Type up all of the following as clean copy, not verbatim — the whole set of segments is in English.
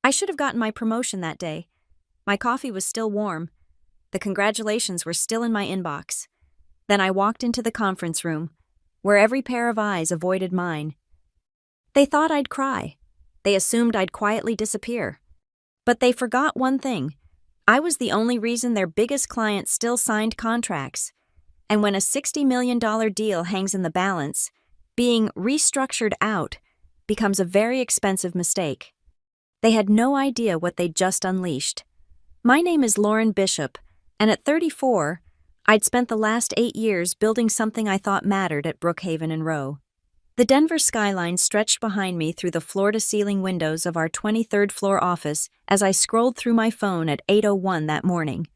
I should have gotten my promotion that day. My coffee was still warm. The congratulations were still in my inbox. Then I walked into the conference room, where every pair of eyes avoided mine. They thought I'd cry. They assumed I'd quietly disappear. But they forgot one thing. I was the only reason their biggest client still signed contracts. And when a $60 million deal hangs in the balance, being restructured out becomes a very expensive mistake. They had no idea what they'd just unleashed. My name is Lauren Bishop, and at 34, I'd spent the last 8 years building something I thought mattered at Brookhaven and Row. The Denver skyline stretched behind me through the floor-to-ceiling windows of our 23rd floor office as I scrolled through my phone at 8:01 that morning.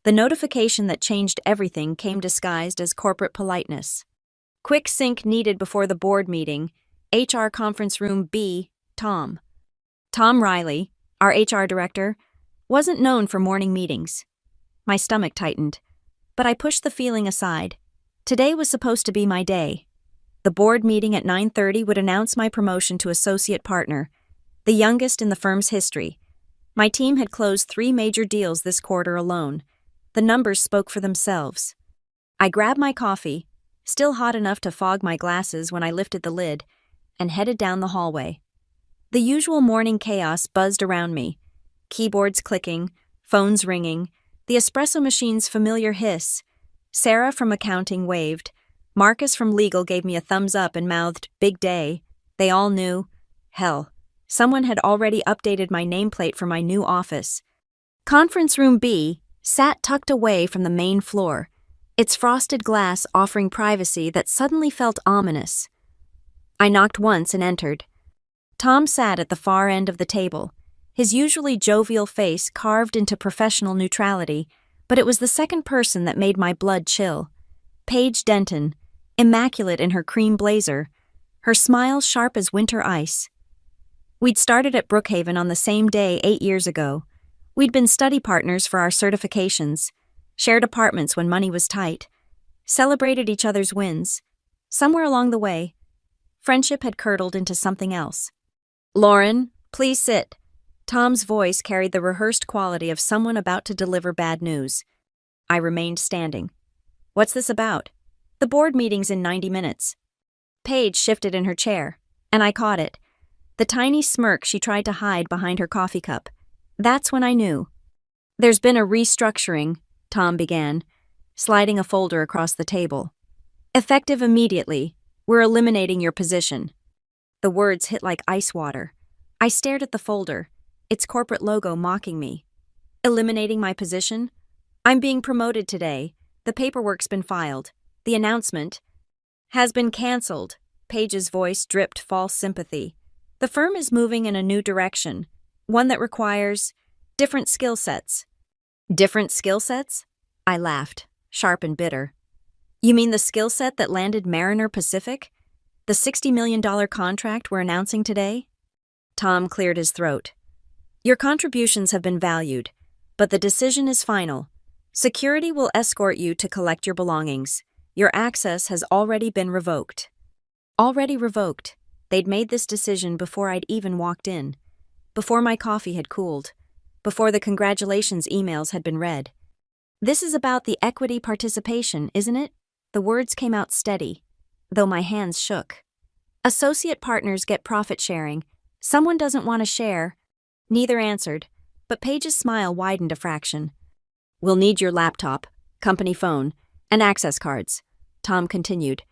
The notification that changed everything came disguised as corporate politeness. Quick sync needed before the board meeting. HR Conference Room B, Tom. Tom Riley, our HR director, wasn't known for morning meetings. My stomach tightened, but I pushed the feeling aside. Today was supposed to be my day. The board meeting at 9:30 would announce my promotion to associate partner, the youngest in the firm's history. My team had closed 3 major deals this quarter alone. The numbers spoke for themselves. I grabbed my coffee, still hot enough to fog my glasses when I lifted the lid, and headed down the hallway. The usual morning chaos buzzed around me. Keyboards clicking, phones ringing, the espresso machine's familiar hiss. Sarah from accounting waved. Marcus from legal gave me a thumbs up and mouthed, "Big day." They all knew. Hell, someone had already updated my nameplate for my new office. Conference Room B sat tucked away from the main floor, its frosted glass offering privacy that suddenly felt ominous. I knocked once and entered. Tom sat at the far end of the table, his usually jovial face carved into professional neutrality, but it was the second person that made my blood chill. Paige Denton, immaculate in her cream blazer, her smile sharp as winter ice. We'd started at Brookhaven on the same day 8 years ago. We'd been study partners for our certifications, shared apartments when money was tight, celebrated each other's wins. Somewhere along the way, friendship had curdled into something else. "Lauren, please sit." Tom's voice carried the rehearsed quality of someone about to deliver bad news. I remained standing. "What's this about?" "The board meeting's in 90 minutes. Paige shifted in her chair, and I caught it. The tiny smirk she tried to hide behind her coffee cup. That's when I knew. "There's been a restructuring," Tom began, sliding a folder across the table. "Effective immediately. We're eliminating your position." The words hit like ice water. I stared at the folder, its corporate logo mocking me. Eliminating my position? "I'm being promoted today. The paperwork's been filed. The announcement has been cancelled." Paige's voice dripped false sympathy. "The firm is moving in a new direction, one that requires different skill sets." "Different skill sets?" I laughed, sharp and bitter. "You mean the skill set that landed Mariner Pacific? The $60 million contract we're announcing today?" Tom cleared his throat. "Your contributions have been valued, but the decision is final. Security will escort you to collect your belongings. Your access has already been revoked." Already revoked. They'd made this decision before I'd even walked in, before my coffee had cooled, before the congratulations emails had been read. "This is about the equity participation, isn't it?" The words came out steady, though my hands shook. "Associate partners get profit sharing. Someone doesn't want to share." Neither answered, but Paige's smile widened a fraction. "We'll need your laptop, company phone, and access cards," Tom continued,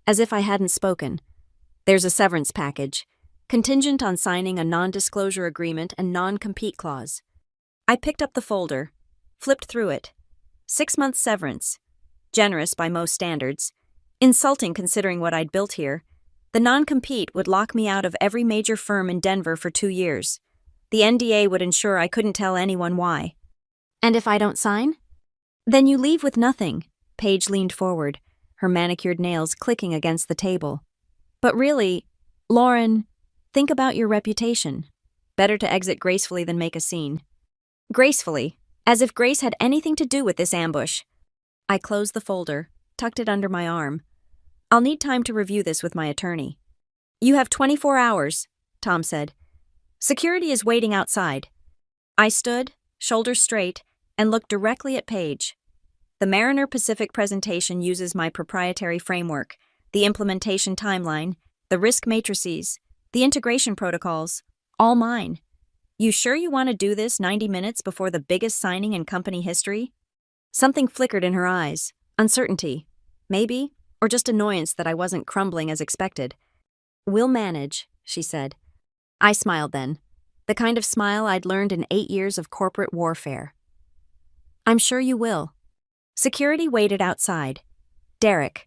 as if I hadn't spoken. "There's a severance package, contingent on signing a non-disclosure agreement and non-compete clause." I picked up the folder, flipped through it. 6 months severance. Generous by most standards. Insulting considering what I'd built here. The non-compete would lock me out of every major firm in Denver for 2 years. The NDA would ensure I couldn't tell anyone why. "And if I don't sign?" "Then you leave with nothing." Paige leaned forward, her manicured nails clicking against the table. "But really, Lauren, think about your reputation. Better to exit gracefully than make a scene." Gracefully, as if grace had anything to do with this ambush. I closed the folder, tucked it under my arm. "I'll need time to review this with my attorney." "You have 24 hours, Tom said. Security is waiting outside. I stood, shoulders straight, and looked directly at Paige. The Mariner Pacific presentation uses my proprietary framework, the implementation timeline, the risk matrices, the integration protocols, all mine. You sure you want to do this 90 minutes before the biggest signing in company history? Something flickered in her eyes. Uncertainty. Maybe, or just annoyance that I wasn't crumbling as expected. We'll manage, she said. I smiled then, the kind of smile I'd learned in 8 years of corporate warfare. I'm sure you will. Security waited outside. Derek,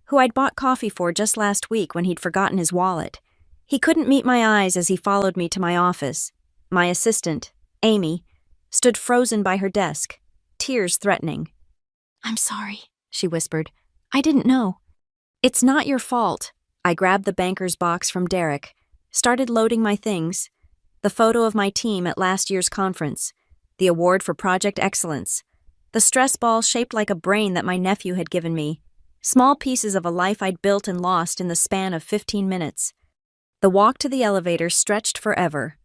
who I'd bought coffee for just last week when he'd forgotten his wallet. He couldn't meet my eyes as he followed me to my office. My assistant, Amy, stood frozen by her desk, tears threatening. I'm sorry, she whispered. I didn't know. It's not your fault. I grabbed the banker's box from Derek, started loading my things. The photo of my team at last year's conference, the award for Project Excellence, the stress ball shaped like a brain that my nephew had given me, small pieces of a life I'd built and lost in the span of 15 minutes. The walk to the elevator stretched forever.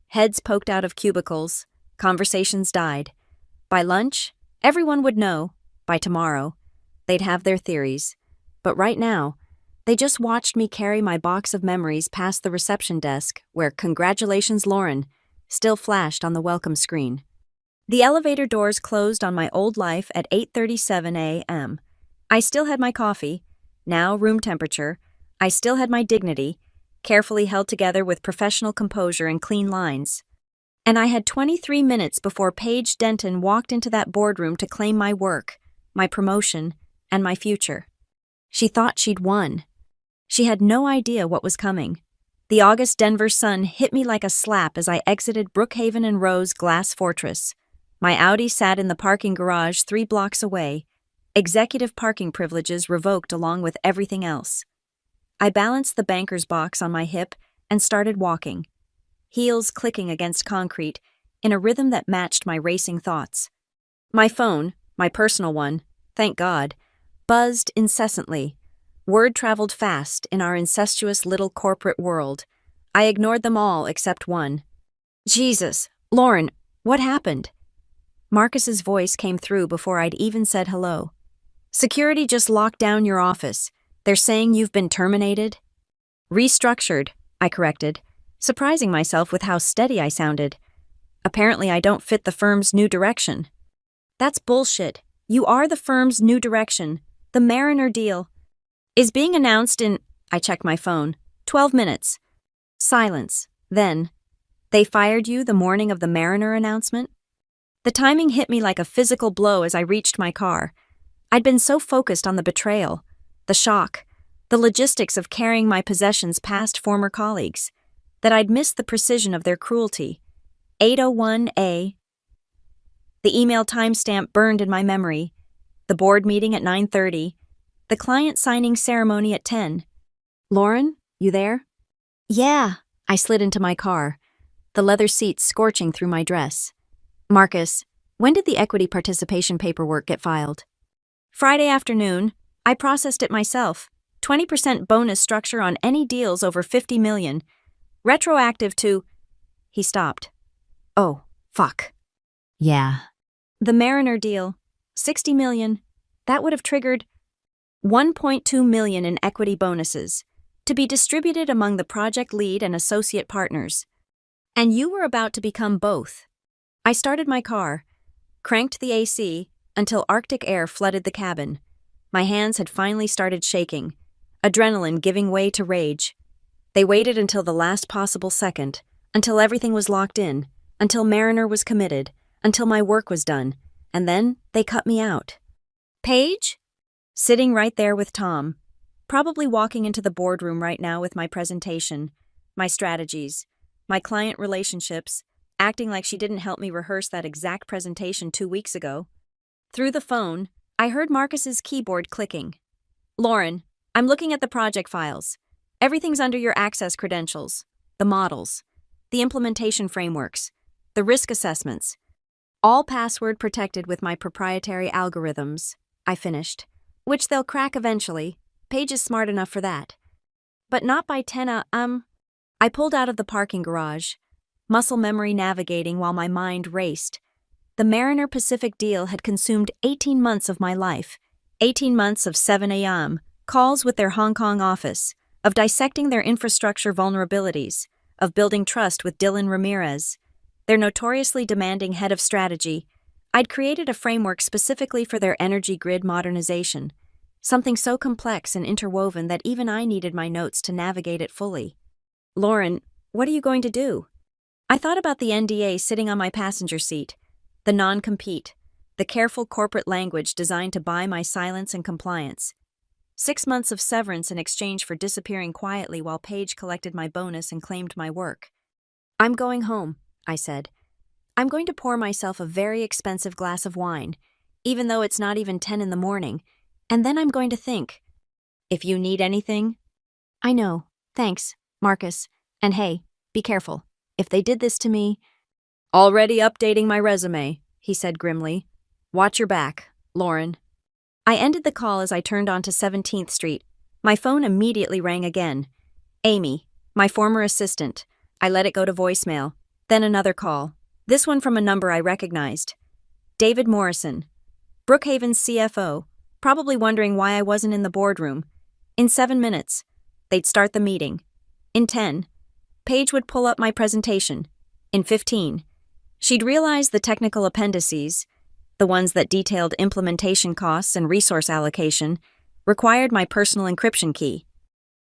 Heads poked out of cubicles, conversations died. By lunch, everyone would know. By tomorrow, they'd have their theories. But right now, they just watched me carry my box of memories past the reception desk where "Congratulations, Lauren" still flashed on the welcome screen. The elevator doors closed on my old life at 8:37 a.m. I still had my coffee, now room temperature. I still had my dignity, carefully held together with professional composure and clean lines. And I had 23 minutes before Paige Denton walked into that boardroom to claim my work, my promotion, and my future. She thought she'd won. She had no idea what was coming. The August Denver sun hit me like a slap as I exited Brookhaven and Rowe's glass fortress. My Audi sat in the parking garage 3 blocks away, executive parking privileges revoked along with everything else. I balanced the banker's box on my hip and started walking, heels clicking against concrete in a rhythm that matched my racing thoughts. My phone, my personal one, thank God, buzzed incessantly. Word traveled fast in our incestuous little corporate world. I ignored them all except one. Jesus, Lauren, what happened? Marcus's voice came through before I'd even said hello. Security just locked down your office. They're saying you've been terminated? Restructured, I corrected, surprising myself with how steady I sounded. Apparently I don't fit the firm's new direction. That's bullshit. You are the firm's new direction. The Mariner deal is being announced in, I checked my phone, 12 minutes. Silence. Then, they fired you the morning of the Mariner announcement? The timing hit me like a physical blow as I reached my car. I'd been so focused on the betrayal, the shock, the logistics of carrying my possessions past former colleagues, that I'd missed the precision of their cruelty. 8:01 a. The email timestamp burned in my memory. The board meeting at 9:30. The client signing ceremony at 10. Lauren, you there? Yeah. I slid into my car, the leather seats scorching through my dress. Marcus, when did the equity participation paperwork get filed? Friday afternoon. I processed it myself. 20% bonus structure on any deals over $50 million. Retroactive to... He stopped. Oh, fuck. Yeah. The Mariner deal. $60 million. That would have triggered $1.2 million in equity bonuses, to be distributed among the project lead and associate partners. And you were about to become both. I started my car, cranked the AC until Arctic air flooded the cabin. My hands had finally started shaking, adrenaline giving way to rage. They waited until the last possible second, until everything was locked in, until Mariner was committed, until my work was done, and then they cut me out. Paige? Sitting right there with Tom, probably walking into the boardroom right now with my presentation, my strategies, my client relationships, acting like she didn't help me rehearse that exact presentation 2 weeks ago. Through the phone, I heard Marcus's keyboard clicking. Lauren, I'm looking at the project files. Everything's under your access credentials, the models, the implementation frameworks, the risk assessments, all password protected with my proprietary algorithms, I finished. Which they'll crack eventually. Paige is smart enough for that. But not by 10 I pulled out of the parking garage. muscle memory navigating while my mind raced. The Mariner Pacific deal had consumed 18 months of my life, 18 months of 7 a.m. calls with their Hong Kong office, of dissecting their infrastructure vulnerabilities, of building trust with Dylan Ramirez, their notoriously demanding head of strategy. I'd created a framework specifically for their energy grid modernization, something so complex and interwoven that even I needed my notes to navigate it fully. Lauren, what are you going to do? I thought about the NDA sitting on my passenger seat, the non-compete, the careful corporate language designed to buy my silence and compliance. 6 months of severance in exchange for disappearing quietly while Paige collected my bonus and claimed my work. I'm going home, I said. I'm going to pour myself a very expensive glass of wine, even though it's not even 10 in the morning, and then I'm going to think. If you need anything. I know. Thanks, Marcus. And hey, be careful. If they did this to me. Already updating my resume, he said grimly. Watch your back, Lauren. I ended the call as I turned onto 17th Street. My phone immediately rang again. Amy, my former assistant. I let it go to voicemail. Then another call. This one from a number I recognized. David Morrison, Brookhaven's CFO, probably wondering why I wasn't in the boardroom. In 7 minutes, they'd start the meeting. In 10, Paige would pull up my presentation. In 15, she'd realize the technical appendices, the ones that detailed implementation costs and resource allocation, required my personal encryption key.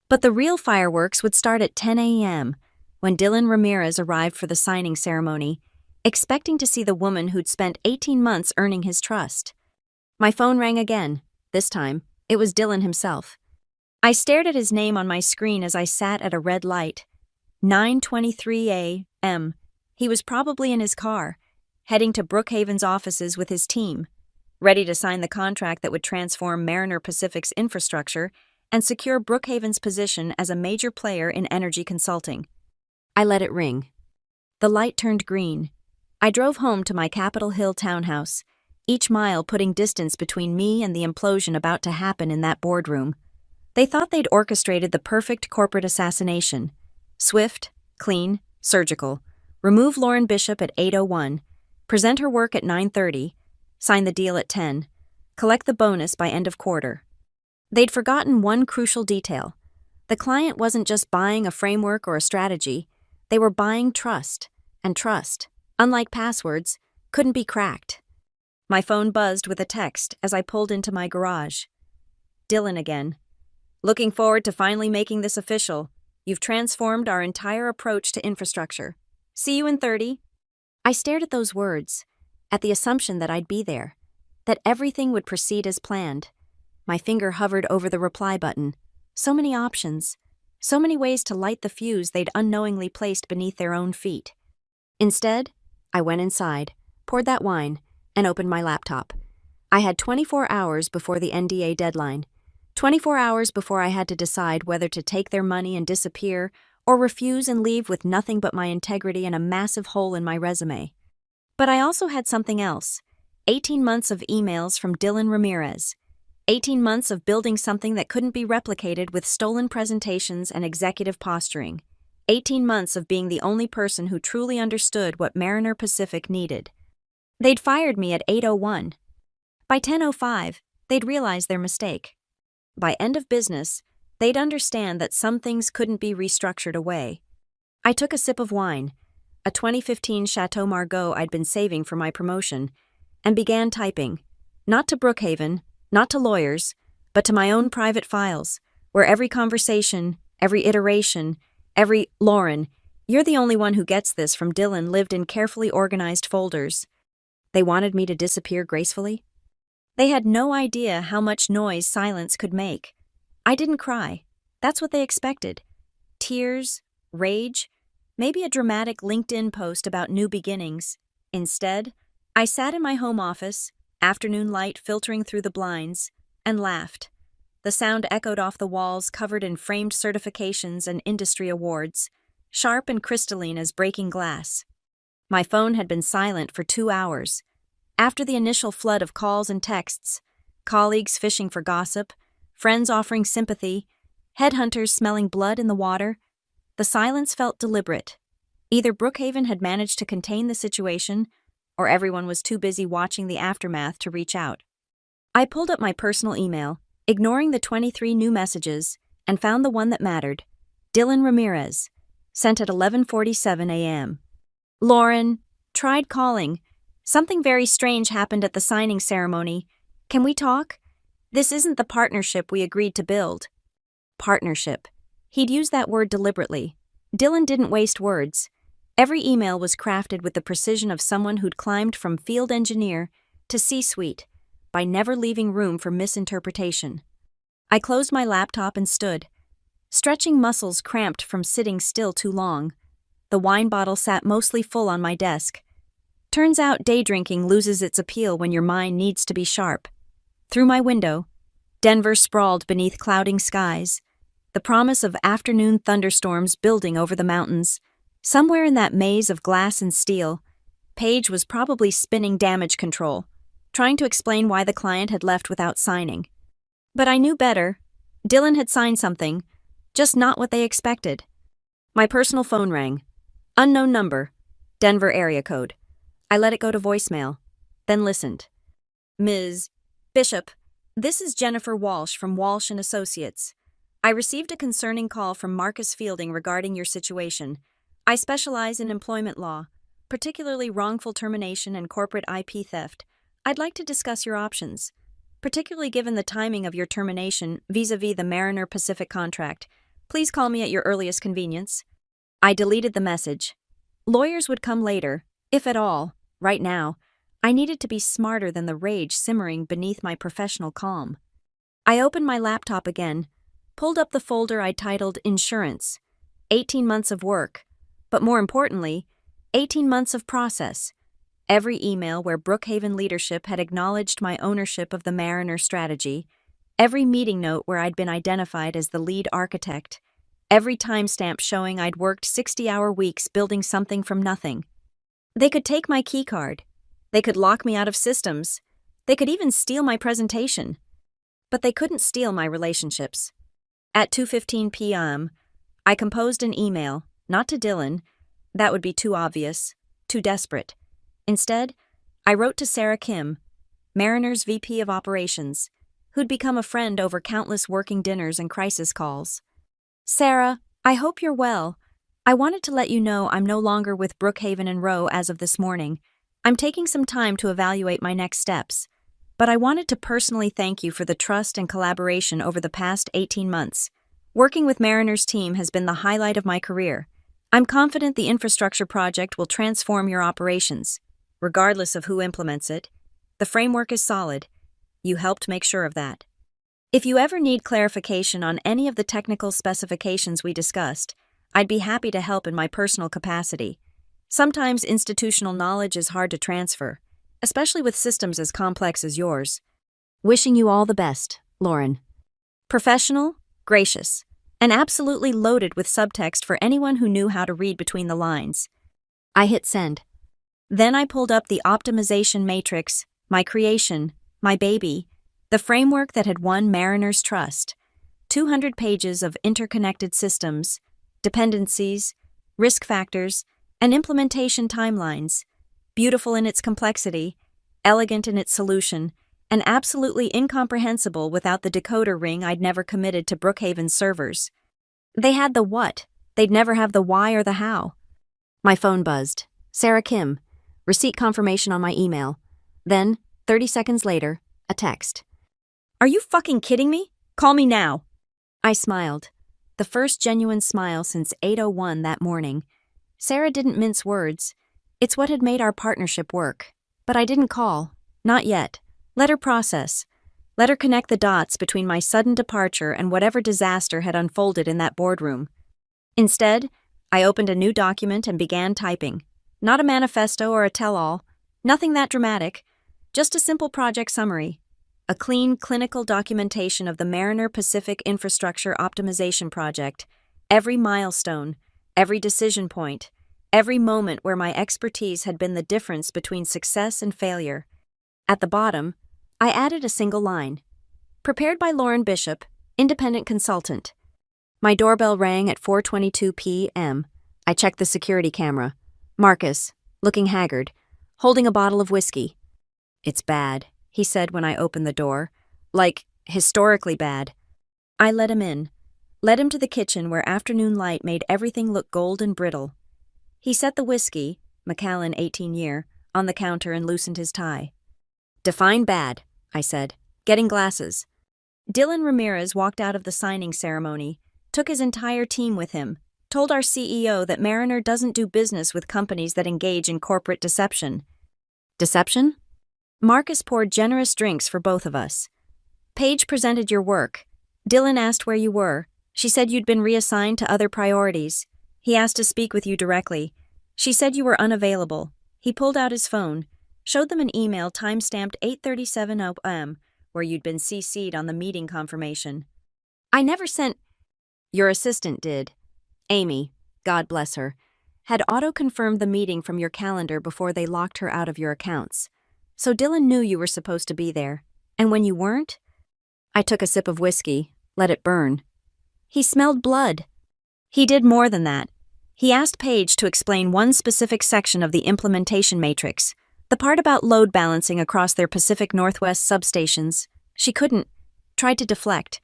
But the real fireworks would start at 10 a.m., when Dylan Ramirez arrived for the signing ceremony, expecting to see the woman who'd spent 18 months earning his trust. My phone rang again. This time, it was Dylan himself. I stared at his name on my screen as I sat at a red light. 9:23 a.m. He was probably in his car, heading to Brookhaven's offices with his team, ready to sign the contract that would transform Mariner Pacific's infrastructure and secure Brookhaven's position as a major player in energy consulting. I let it ring. The light turned green. I drove home to my Capitol Hill townhouse, each mile putting distance between me and the implosion about to happen in that boardroom. They thought they'd orchestrated the perfect corporate assassination. Swift, clean, surgical. Remove Lauren Bishop at 8:01, present her work at 9:30, sign the deal at 10, collect the bonus by end of quarter. They'd forgotten one crucial detail. The client wasn't just buying a framework or a strategy, they were buying trust, and trust, unlike passwords, couldn't be cracked. My phone buzzed with a text as I pulled into my garage. Dylan again. Looking forward to finally making this official. You've transformed our entire approach to infrastructure. See you in 30. I stared at those words, at the assumption that I'd be there, that everything would proceed as planned. My finger hovered over the reply button. So many options, so many ways to light the fuse they'd unknowingly placed beneath their own feet. Instead, I went inside, poured that wine, and opened my laptop. I had 24 hours before the NDA deadline. 24 hours before I had to decide whether to take their money and disappear or refuse and leave with nothing but my integrity and a massive hole in my resume. But I also had something else. 18 months of emails from Dylan Ramirez. 18 months of building something that couldn't be replicated with stolen presentations and executive posturing. 18 months of being the only person who truly understood what Mariner Pacific needed. They'd fired me at 8:01. By 10:05, they'd realized their mistake. By end of business, they'd understand that some things couldn't be restructured away. I took a sip of wine, a 2015 Chateau Margaux I'd been saving for my promotion, and began typing, not to Brookhaven, not to lawyers, but to my own private files, where every conversation, every iteration, every Lauren, you're the only one who gets this from Dylan lived in carefully organized folders. They wanted me to disappear gracefully. They had no idea how much noise silence could make. I didn't cry. That's what they expected. Tears, rage, maybe a dramatic LinkedIn post about new beginnings. Instead, I sat in my home office, afternoon light filtering through the blinds, and laughed. The sound echoed off the walls covered in framed certifications and industry awards, sharp and crystalline as breaking glass. My phone had been silent for 2 hours. After the initial flood of calls and texts, colleagues fishing for gossip, friends offering sympathy, headhunters smelling blood in the water, the silence felt deliberate. Either Brookhaven had managed to contain the situation, or everyone was too busy watching the aftermath to reach out. I pulled up my personal email, ignoring the 23 new messages, and found the one that mattered. Dylan Ramirez, sent at 11:47 a.m. Lauren, tried calling. Something very strange happened at the signing ceremony. Can we talk? This isn't the partnership we agreed to build. Partnership. He'd used that word deliberately. Dylan didn't waste words. Every email was crafted with the precision of someone who'd climbed from field engineer to C-suite by never leaving room for misinterpretation. I closed my laptop and stood, stretching muscles cramped from sitting still too long. The wine bottle sat mostly full on my desk. Turns out day drinking loses its appeal when your mind needs to be sharp. Through my window, Denver sprawled beneath clouding skies, the promise of afternoon thunderstorms building over the mountains. Somewhere in that maze of glass and steel, Paige was probably spinning damage control, trying to explain why the client had left without signing. But I knew better. Dylan had signed something, just not what they expected. My personal phone rang. Unknown number. Denver area code. I let it go to voicemail, then listened. Ms. Bishop, this is Jennifer Walsh from Walsh & Associates. I received a concerning call from Marcus Fielding regarding your situation. I specialize in employment law, particularly wrongful termination and corporate IP theft. I'd like to discuss your options, particularly given the timing of your termination vis-a-vis the Mariner Pacific contract. Please call me at your earliest convenience. I deleted the message. Lawyers would come later, if at all. Right now, I needed to be smarter than the rage simmering beneath my professional calm. I opened my laptop again, pulled up the folder I titled Insurance, 18 months of work, but more importantly, 18 months of process. Every email where Brookhaven leadership had acknowledged my ownership of the Mariner strategy, every meeting note where I'd been identified as the lead architect, every timestamp showing I'd worked 60-hour weeks building something from nothing. They could take my keycard. They could lock me out of systems. They could even steal my presentation. But they couldn't steal my relationships. At 2:15 p.m., I composed an email, not to Dylan. That would be too obvious, too desperate. Instead, I wrote to Sarah Kim, Mariner's VP of Operations, who'd become a friend over countless working dinners and crisis calls. Sarah, I hope you're well. I wanted to let you know I'm no longer with Brookhaven and Rowe as of this morning. I'm taking some time to evaluate my next steps, but I wanted to personally thank you for the trust and collaboration over the past 18 months. Working with Mariner's team has been the highlight of my career. I'm confident the infrastructure project will transform your operations. Regardless of who implements it, the framework is solid. You helped make sure of that. If you ever need clarification on any of the technical specifications we discussed, I'd be happy to help in my personal capacity. Sometimes institutional knowledge is hard to transfer, especially with systems as complex as yours. Wishing you all the best, Lauren. Professional, gracious, and absolutely loaded with subtext for anyone who knew how to read between the lines. I hit send. Then I pulled up the optimization matrix, my creation, my baby, the framework that had won Mariner's trust. 200 pages of interconnected systems, dependencies, risk factors, and implementation timelines. Beautiful in its complexity, elegant in its solution, and absolutely incomprehensible without the decoder ring I'd never committed to Brookhaven's servers. They had the what, they'd never have the why or the how. My phone buzzed. Sarah Kim. Receipt confirmation on my email. Then, 30 seconds later, a text. Are you fucking kidding me? Call me now. I smiled. The first genuine smile since 8:01 that morning. Sarah didn't mince words. It's what had made our partnership work. But I didn't call. Not yet. Let her process. Let her connect the dots between my sudden departure and whatever disaster had unfolded in that boardroom. Instead, I opened a new document and began typing. Not a manifesto or a tell-all. Nothing that dramatic. Just a simple project summary. A clean, clinical documentation of the Mariner Pacific Infrastructure Optimization Project. Every milestone, every decision point, every moment where my expertise had been the difference between success and failure. At the bottom, I added a single line. Prepared by Lauren Bishop, independent consultant. My doorbell rang at 4:22 p.m. I checked the security camera. Marcus, looking haggard, holding a bottle of whiskey. "It's bad," he said when I opened the door. Like, historically bad. I let him in. Led him to the kitchen where afternoon light made everything look gold and brittle. He set the whiskey, Macallan 18-year, on the counter and loosened his tie. "Define bad," I said, getting glasses. Dylan Ramirez walked out of the signing ceremony, took his entire team with him, told our CEO that Mariner doesn't do business with companies that engage in corporate deception. Deception? Marcus poured generous drinks for both of us. "Paige presented your work. Dylan asked where you were. She said you'd been reassigned to other priorities. He asked to speak with you directly. She said you were unavailable." He pulled out his phone, showed them an email time-stamped 8:37 a.m., where you'd been CC'd on the meeting confirmation. "I never sent—" "Your assistant did. Amy, God bless her, had auto-confirmed the meeting from your calendar before they locked her out of your accounts. So Dylan knew you were supposed to be there. And when you weren't?" I took a sip of whiskey, let it burn. "He smelled blood." "He did more than that. He asked Paige to explain one specific section of the implementation matrix, the part about load balancing across their Pacific Northwest substations. She couldn't. Tried to deflect.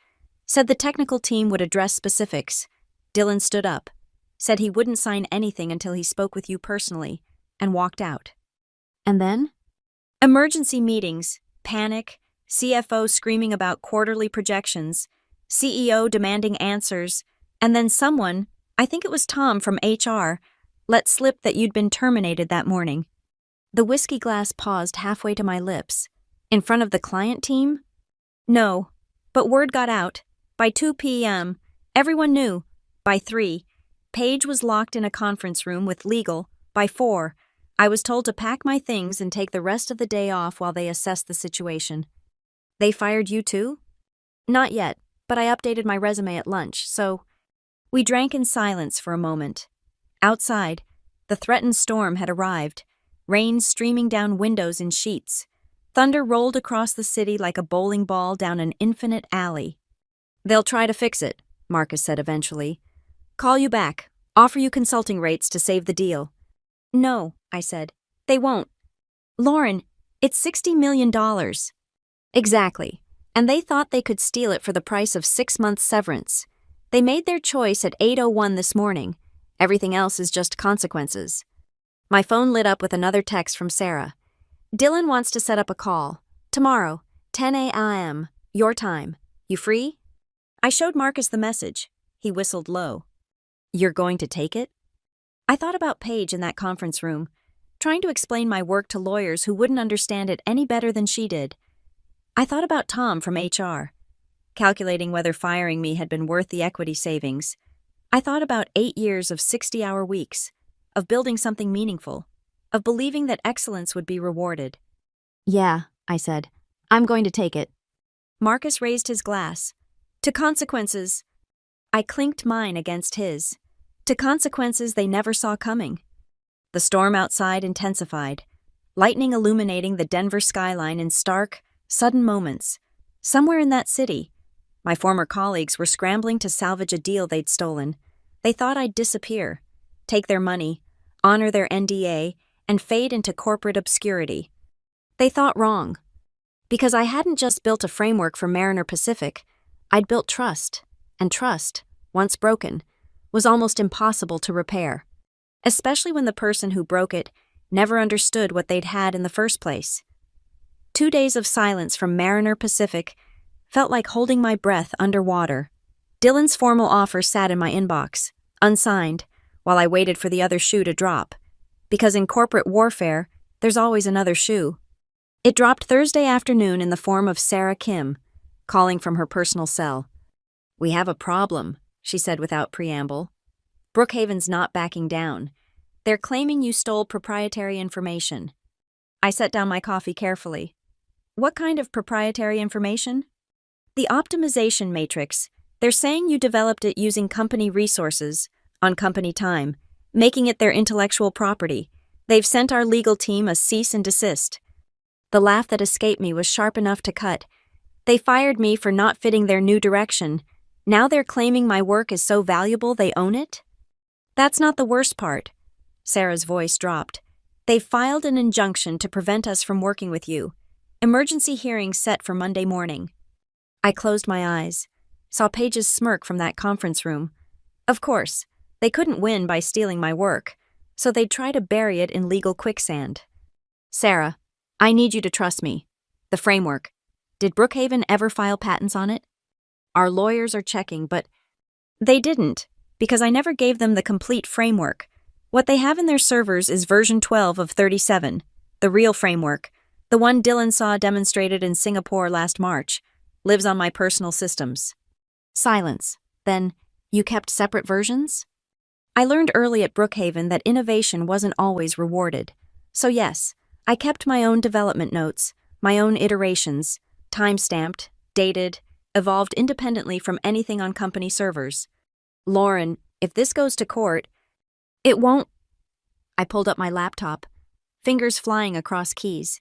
Said the technical team would address specifics. Dylan stood up. Said he wouldn't sign anything until he spoke with you personally, and walked out. And then? Emergency meetings, panic, CFO screaming about quarterly projections, CEO demanding answers, and then someone, I think it was Tom from HR, let slip that you'd been terminated that morning. The whiskey glass paused halfway to my lips. In front of the client team? No, but word got out. By 2 p.m., everyone knew. By 3, Paige was locked in a conference room with legal. By 4, I was told to pack my things and take the rest of the day off while they assessed the situation. They fired you too? Not yet, but I updated my resume at lunch, so... We drank in silence for a moment. Outside, the threatened storm had arrived, rain streaming down windows in sheets. Thunder rolled across the city like a bowling ball down an infinite alley. "They'll try to fix it," Marcus said eventually. "Call you back, offer you consulting rates to save the deal." "No," I said. "They won't. Lauren, it's $60 million. Exactly. And they thought they could steal it for the price of 6 months severance. They made their choice at 8:01 this morning. Everything else is just consequences." My phone lit up with another text from Sarah. "Dylan wants to set up a call. Tomorrow, 10 a.m., your time. You free?" I showed Marcus the message. He whistled low. "You're going to take it?" I thought about Paige in that conference room, trying to explain my work to lawyers who wouldn't understand it any better than she did. I thought about Tom from HR, calculating whether firing me had been worth the equity savings. I thought about 8 years of 60-hour weeks, of building something meaningful, of believing that excellence would be rewarded. "Yeah," I said, "I'm going to take it." Marcus raised his glass. "To consequences." I clinked mine against his. To consequences they never saw coming. The storm outside intensified, lightning illuminating the Denver skyline in stark, sudden moments. Somewhere in that city, my former colleagues were scrambling to salvage a deal they'd stolen. They thought I'd disappear, take their money, honor their NDA, and fade into corporate obscurity. They thought wrong. Because I hadn't just built a framework for Mariner Pacific, I'd built trust, and trust, once broken, was almost impossible to repair, especially when the person who broke it never understood what they'd had in the first place. 2 days of silence from Mariner Pacific felt like holding my breath underwater. Dylan's formal offer sat in my inbox, unsigned, while I waited for the other shoe to drop, because in corporate warfare, there's always another shoe. It dropped Thursday afternoon in the form of Sarah Kim, calling from her personal cell. "We have a problem," she said without preamble. "Brookhaven's not backing down. They're claiming you stole proprietary information." I set down my coffee carefully. "What kind of proprietary information?" "The optimization matrix. They're saying you developed it using company resources, on company time, making it their intellectual property. They've sent our legal team a cease and desist." The laugh that escaped me was sharp enough to cut. "They fired me for not fitting their new direction. Now they're claiming my work is so valuable they own it?" That's not the worst part. Sarah's voice dropped. They've filed an injunction to prevent us from working with you. Emergency hearing set for Monday morning. I closed my eyes, saw Paige's smirk from that conference room. Of course, they couldn't win by stealing my work, so they'd try to bury it in legal quicksand. Sarah, I need you to trust me. The framework. Did Brookhaven ever file patents on it? Our lawyers are checking, but they didn't, because I never gave them the complete framework. What they have in their servers is version 12 of 37, the real framework, the one Dylan saw demonstrated in Singapore last March, lives on my personal systems. Silence. Then, you kept separate versions? I learned early at Brookhaven that innovation wasn't always rewarded. So yes, I kept my own development notes, my own iterations, time-stamped, dated, evolved independently from anything on company servers. Lauren, if this goes to court, it won't. I pulled up my laptop, fingers flying across keys.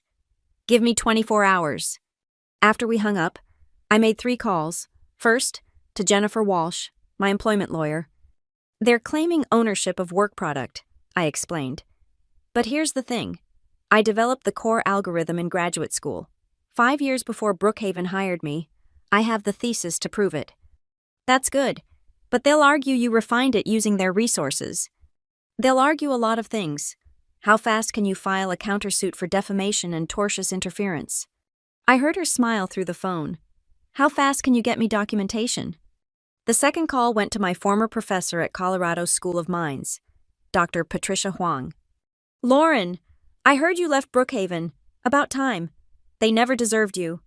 Give me 24 hours. After we hung up, I made 3 calls. First, to Jennifer Walsh, my employment lawyer. They're claiming ownership of work product, I explained. But here's the thing. I developed the core algorithm in graduate school. 5 years before Brookhaven hired me, I have the thesis to prove it. That's good, but they'll argue you refined it using their resources. They'll argue a lot of things. How fast can you file a countersuit for defamation and tortious interference? I heard her smile through the phone. How fast can you get me documentation? The second call went to my former professor at Colorado School of Mines, Dr. Patricia Huang. Lauren, I heard you left Brookhaven. About time. They never deserved you.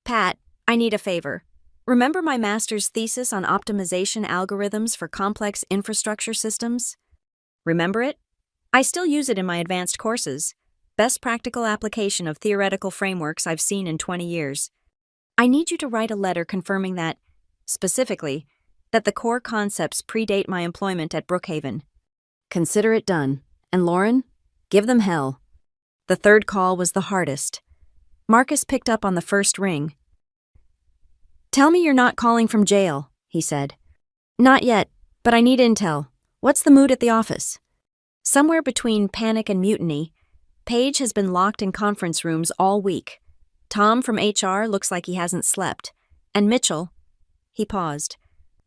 Pat, I need a favor. Remember my master's thesis on optimization algorithms for complex infrastructure systems? Remember it? I still use it in my advanced courses. Best practical application of theoretical frameworks I've seen in 20 years. I need you to write a letter confirming that, specifically, that the core concepts predate my employment at Brookhaven. Consider it done. And Lauren, give them hell. The third call was the hardest. Marcus picked up on the first ring. Tell me you're not calling from jail, he said. Not yet, but I need intel. What's the mood at the office? Somewhere between panic and mutiny, Paige has been locked in conference rooms all week. Tom from HR looks like he hasn't slept. And Mitchell, he paused.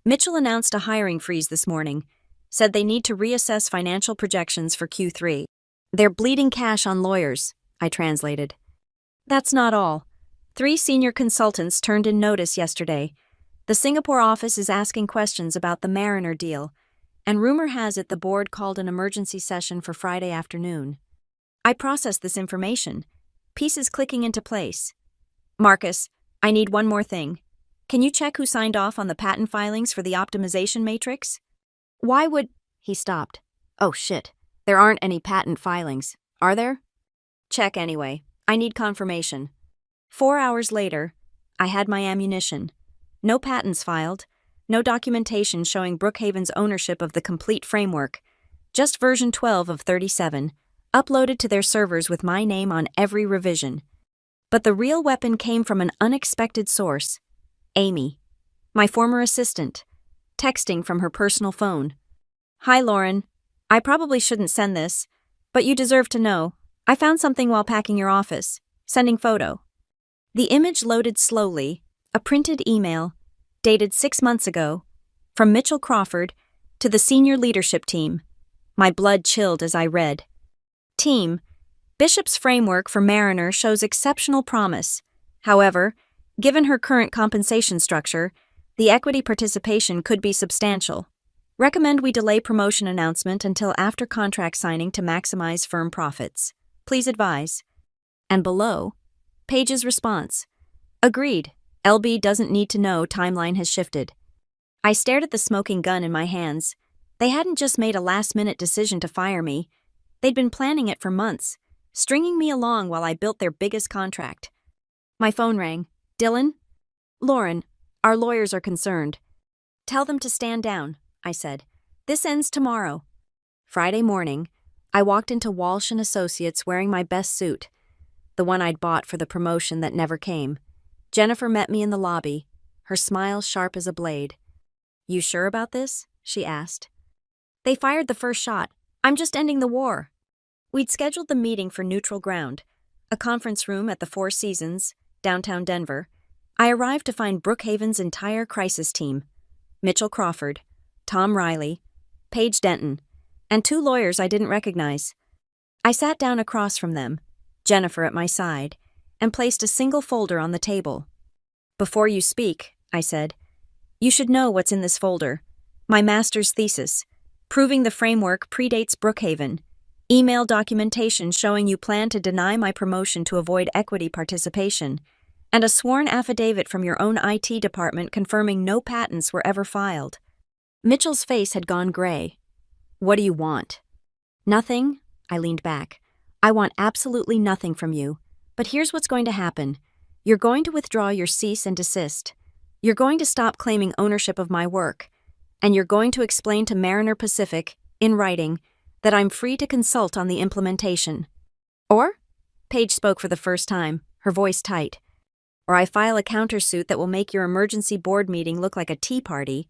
Mitchell announced a hiring freeze this morning, said they need to reassess financial projections for Q3. They're bleeding cash on lawyers, I translated. That's not all. 3 senior consultants turned in notice yesterday. The Singapore office is asking questions about the Mariner deal, and rumor has it the board called an emergency session for Friday afternoon. I processed this information, pieces clicking into place. Marcus, I need one more thing. Can you check who signed off on the patent filings for the optimization matrix? Why would... He stopped. Oh shit, there aren't any patent filings, are there? Check anyway. I need confirmation. 4 hours later, I had my ammunition. No patents filed, no documentation showing Brookhaven's ownership of the complete framework, just version 12 of 37, uploaded to their servers with my name on every revision. But the real weapon came from an unexpected source. Amy, my former assistant, texting from her personal phone. Hi, Lauren. I probably shouldn't send this, but you deserve to know. I found something while packing your office. Sending photo. The image loaded slowly, a printed email, dated 6 months ago, from Mitchell Crawford to the senior leadership team. My blood chilled as I read. Team, Bishop's framework for Mariner shows exceptional promise. However, given her current compensation structure, the equity participation could be substantial. Recommend we delay promotion announcement until after contract signing to maximize firm profits. Please advise. And below, Paige's response. Agreed. LB doesn't need to know timeline has shifted. I stared at the smoking gun in my hands. They hadn't just made a last-minute decision to fire me. They'd been planning it for months, stringing me along while I built their biggest contract. My phone rang. Dylan? Lauren, our lawyers are concerned. Tell them to stand down, I said. This ends tomorrow. Friday morning, I walked into Walsh & Associates wearing my best suit, the one I'd bought for the promotion that never came. Jennifer met me in the lobby, her smile sharp as a blade. You sure about this? She asked. They fired the first shot. I'm just ending the war. We'd scheduled the meeting for neutral ground, a conference room at the Four Seasons, downtown Denver. I arrived to find Brookhaven's entire crisis team: Mitchell Crawford, Tom Riley, Paige Denton, and 2 lawyers I didn't recognize. I sat down across from them, Jennifer at my side, and placed a single folder on the table. "Before you speak," I said, "you should know what's in this folder. My master's thesis, proving the framework predates Brookhaven, email documentation showing you plan to deny my promotion to avoid equity participation, and a sworn affidavit from your own IT department confirming no patents were ever filed." Mitchell's face had gone gray. "What do you want?" "Nothing," I leaned back. "I want absolutely nothing from you. But here's what's going to happen. You're going to withdraw your cease and desist. You're going to stop claiming ownership of my work. And you're going to explain to Mariner Pacific, in writing, that I'm free to consult on the implementation. Or," Paige spoke for the first time, her voice tight, "or I file a countersuit that will make your emergency board meeting look like a tea party,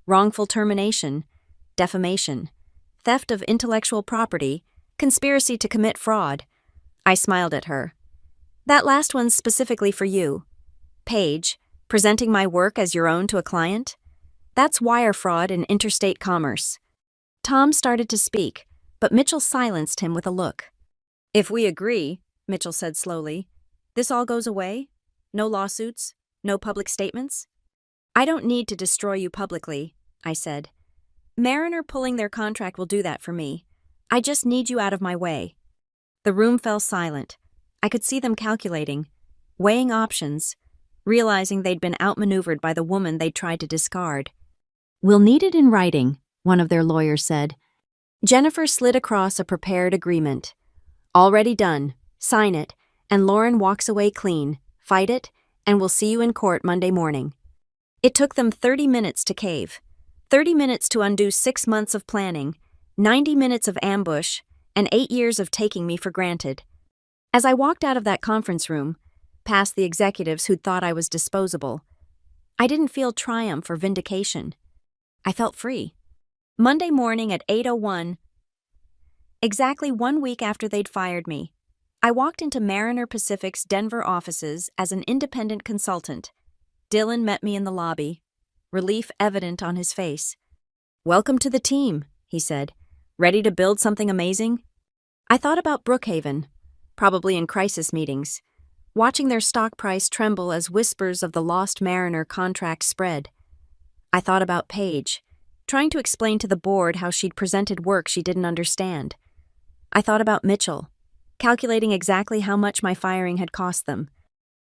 wrongful termination, defamation, theft of intellectual property, conspiracy to commit fraud." I smiled at her. "That last one's specifically for you. Paige, presenting my work as your own to a client? That's wire fraud in interstate commerce." Tom started to speak, but Mitchell silenced him with a look. "If we agree," Mitchell said slowly, "this all goes away? No lawsuits? No public statements?" "I don't need to destroy you publicly," I said. "Mariner pulling their contract will do that for me. I just need you out of my way." The room fell silent. I could see them calculating, weighing options, realizing they'd been outmaneuvered by the woman they'd tried to discard. "We'll need it in writing," one of their lawyers said. Jennifer slid across a prepared agreement. "Already done. Sign it, and Lauren walks away clean. Fight it, and we'll see you in court Monday morning." It took them 30 minutes to cave. 30 minutes to undo 6 months of planning, 90 minutes of ambush, and 8 years of taking me for granted. As I walked out of that conference room, past the executives who'd thought I was disposable, I didn't feel triumph or vindication. I felt free. Monday morning at 8:01, exactly 1 week after they'd fired me, I walked into Mariner Pacific's Denver offices as an independent consultant. Dylan met me in the lobby, relief evident on his face. "Welcome to the team," he said. "Ready to build something amazing?" I thought about Brookhaven, probably in crisis meetings, watching their stock price tremble as whispers of the lost Mariner contract spread. I thought about Paige, trying to explain to the board how she'd presented work she didn't understand. I thought about Mitchell, calculating exactly how much my firing had cost them.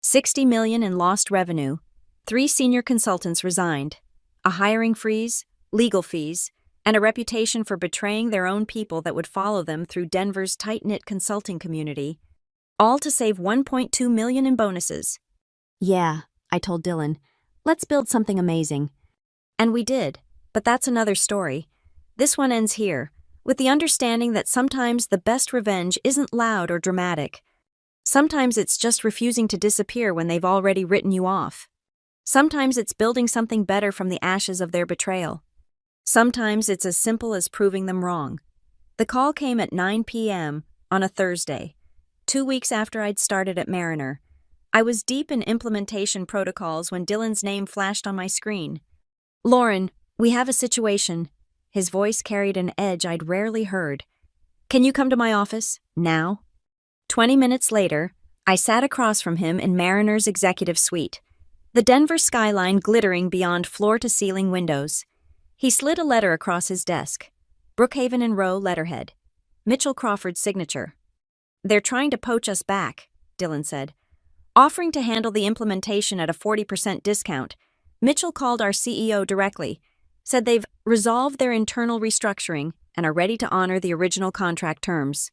$60 million in lost revenue, 3 senior consultants resigned, a hiring freeze, legal fees, and a reputation for betraying their own people that would follow them through Denver's tight-knit consulting community, all to save $1.2 million in bonuses. "Yeah," I told Dylan, "let's build something amazing." And we did, but that's another story. This one ends here, with the understanding that sometimes the best revenge isn't loud or dramatic. Sometimes it's just refusing to disappear when they've already written you off. Sometimes it's building something better from the ashes of their betrayal. Sometimes it's as simple as proving them wrong. The call came at 9 p.m. on a Thursday, 2 weeks after I'd started at Mariner. I was deep in implementation protocols when Dylan's name flashed on my screen. "Lauren, we have a situation." His voice carried an edge I'd rarely heard. "Can you come to my office, now?" 20 minutes later, I sat across from him in Mariner's executive suite, the Denver skyline glittering beyond floor-to-ceiling windows. He slid a letter across his desk. Brookhaven and Rowe letterhead. Mitchell Crawford's signature. "They're trying to poach us back," Dylan said. "Offering to handle the implementation at a 40% discount. Mitchell called our CEO directly, said they've resolved their internal restructuring and are ready to honor the original contract terms."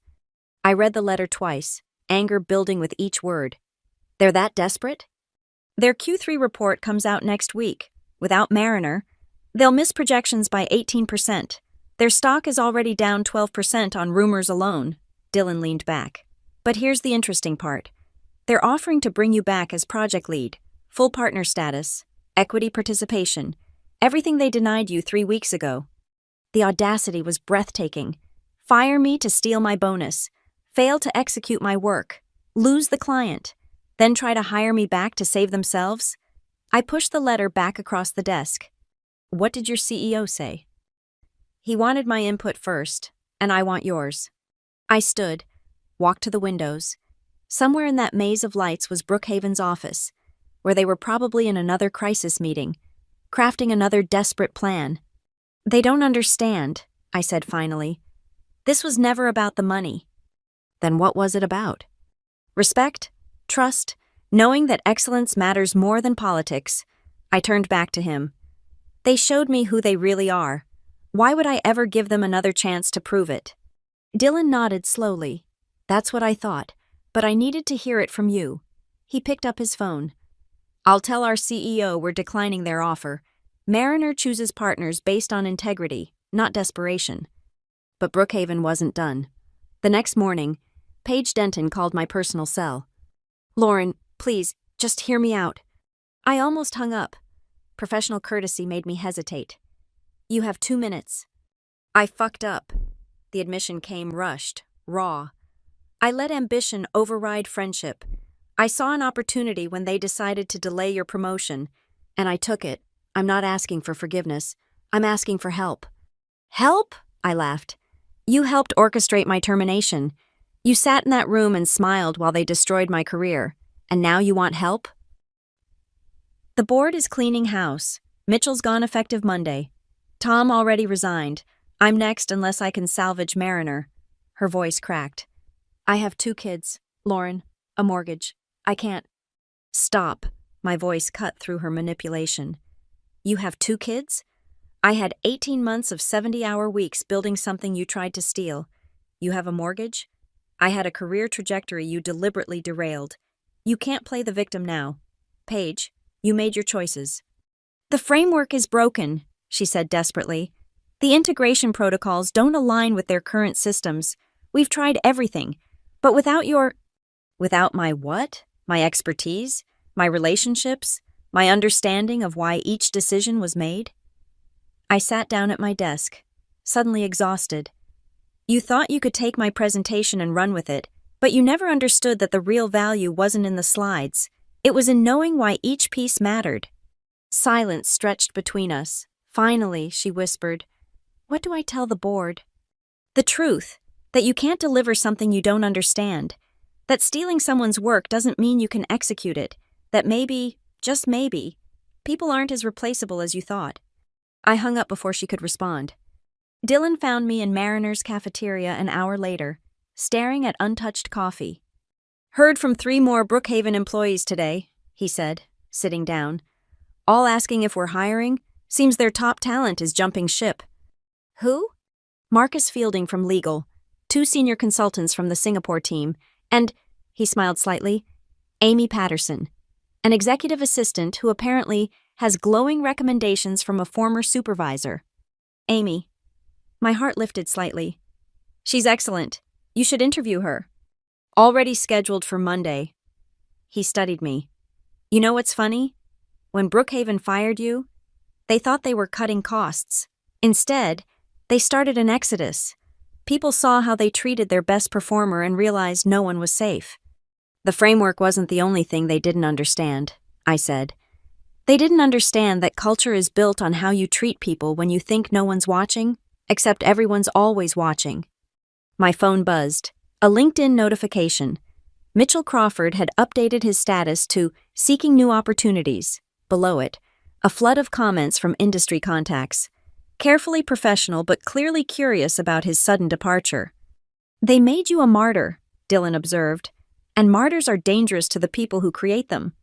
I read the letter twice, anger building with each word. They're that desperate? Their Q3 report comes out next week. Without Mariner, they'll miss projections by 18%. Their stock is already down 12% on rumors alone. Dylan leaned back. "But here's the interesting part. They're offering to bring you back as project lead, full partner status, equity participation, everything they denied you 3 weeks ago." The audacity was breathtaking. Fire me to steal my bonus, fail to execute my work, lose the client, then try to hire me back to save themselves? I pushed the letter back across the desk. What did your CEO say? He wanted my input first, and I want yours. I stood, walked to the windows. Somewhere in that maze of lights was Brookhaven's office, where they were probably in another crisis meeting, crafting another desperate plan. They don't understand, I said finally. This was never about the money. Then what was it about? Respect, trust, knowing that excellence matters more than politics. I turned back to him. They showed me who they really are. Why would I ever give them another chance to prove it? Dylan nodded slowly. That's what I thought, but I needed to hear it from you. He picked up his phone. I'll tell our CEO we're declining their offer. Mariner chooses partners based on integrity, not desperation. But Brookhaven wasn't done. The next morning, Paige Denton called my personal cell. Lauren, please, just hear me out. I almost hung up. Professional courtesy made me hesitate. You have 2 minutes. I fucked up. The admission came rushed, raw. I let ambition override friendship. I saw an opportunity when they decided to delay your promotion, and I took it. I'm not asking for forgiveness. I'm asking for help. Help? I laughed. You helped orchestrate my termination. You sat in that room and smiled while they destroyed my career. And now you want help? The board is cleaning house. Mitchell's gone effective Monday. Tom already resigned. I'm next unless I can salvage Mariner. Her voice cracked. I have 2 kids, Lauren, a mortgage. I can't. Stop. My voice cut through her manipulation. You have 2 kids? I had 18 months of 70-hour weeks building something you tried to steal. You have a mortgage? I had a career trajectory you deliberately derailed. You can't play the victim now. Paige, you made your choices. The framework is broken, she said desperately. The integration protocols don't align with their current systems. We've tried everything, but without my what? My expertise? My relationships? My understanding of why each decision was made? I sat down at my desk, suddenly exhausted. You thought you could take my presentation and run with it, but you never understood that the real value wasn't in the slides. It was in knowing why each piece mattered. Silence stretched between us. Finally, she whispered, What do I tell the board? The truth, that you can't deliver something you don't understand. That stealing someone's work doesn't mean you can execute it. That maybe, just maybe, people aren't as replaceable as you thought. I hung up before she could respond. Dylan found me in Mariner's cafeteria an hour later, staring at untouched coffee. Heard from 3 more Brookhaven employees today, he said, sitting down. All asking if we're hiring. Seems their top talent is jumping ship. Who? Marcus Fielding from legal, 2 senior consultants from the Singapore team, and, he smiled slightly, Amy Patterson, an executive assistant who apparently has glowing recommendations from a former supervisor. Amy. My heart lifted slightly. She's excellent. You should interview her. Already scheduled for Monday. He studied me. You know what's funny? When Brookhaven fired you, they thought they were cutting costs. Instead, they started an exodus. People saw how they treated their best performer and realized no one was safe. The framework wasn't the only thing they didn't understand, I said. They didn't understand that culture is built on how you treat people when you think no one's watching, except everyone's always watching. My phone buzzed. A LinkedIn notification. Mitchell Crawford had updated his status to seeking new opportunities. Below it, a flood of comments from industry contacts. Carefully professional but clearly curious about his sudden departure. They made you a martyr, Dylan observed, and martyrs are dangerous to the people who create them.